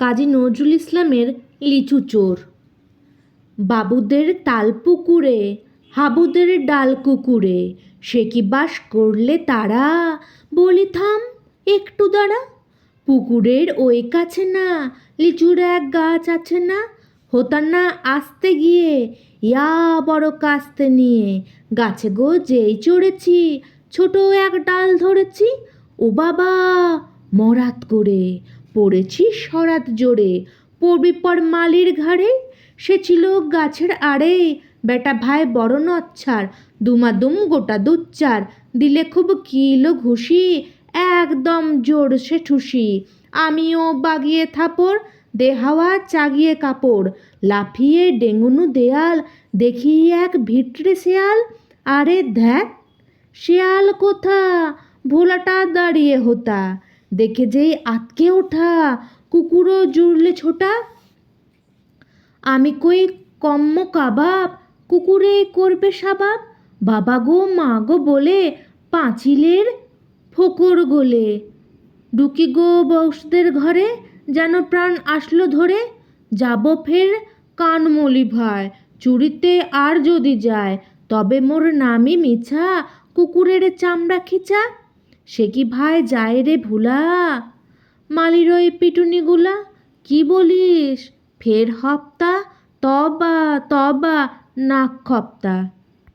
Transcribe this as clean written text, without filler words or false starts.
কাজী নজরুল ইসলামের লিচু চোর। বাবুদের তাল পুকুরে, হাবুদের ডাল কুকুরে, সে কি বাস করলে তারা, বলি থাম একটু দাঁড়া। পুকুরের ওই কাছে না লিচুর এক গাছ আছে না, হতার না আসতে গিয়ে ইয়া বড় কাস্তে নিয়ে, গাছে গো যেই চড়েছি ছোট এক ডাল ধরেছি, ও বাবা মরাত করে পড়েছি সরাত জোরে, পড়বি পর মালির ঘাড়ে। সে ছিল গাছের আড়ে, বেটা ভাই বড় নচ্ছার, দুমাদুম গোটা দুচ্চার, দিলে খুব কিলো ঘুষি, একদম জোর সে ঠুসি। আমিও বাগিয়ে থাপড়, দে হাওয়া চাগিয়ে কাপড়, লাফিয়ে ডেঙ্গুনু দেয়াল, দেখি এক ভিটরে শেয়াল। আরে ধ্যাত, শেয়াল কোথা, ভোলাটা দাঁড়িয়ে হোতা, দেখে যেই আতকে ওঠা, কুকুরও জুড়লে ছোটা। আমি কই কম্ম কাবাব, কুকুরে করবে সাবাব, বাবা গো মা গো বলে পাঁচিলের ফোকর গোলে। ঢুকি গো বসদের ঘরে, যেন প্রাণ আসলো ধরে, যাব ফের কানমলি ভাই, চুরিতে আর যদি যায়, তবে মোর নামই মিছা, কুকুরের চামড়া খিচা। সে কি ভাই যায় রে ভুলা, মালির ওই পিটুনিগুলা, কি বলিস ফের হপ্তা, তবা তবা নাক খপ্তা।